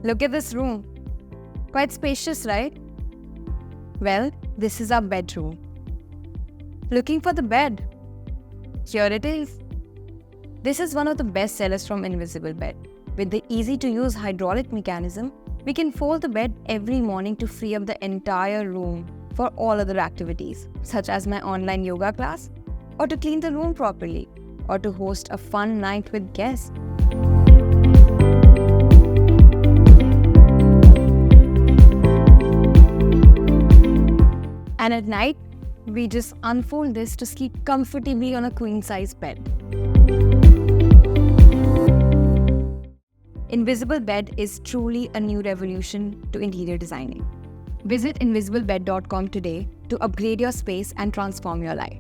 Look at this room. Quite spacious, right? Well, this is our bedroom. Looking for the bed? Here it is. This is one of the best sellers from Invisible Bed. With the easy-to-use hydraulic mechanism, we can fold the bed every morning to free up the entire room for all other activities, such as my online yoga class, or to clean the room properly, or to host a fun night with guests. And at night, we just unfold this to sleep comfortably on a queen-size bed. Invisible Bed is truly a new revolution to interior designing. Visit invisiblebed.com today to upgrade your space and transform your life.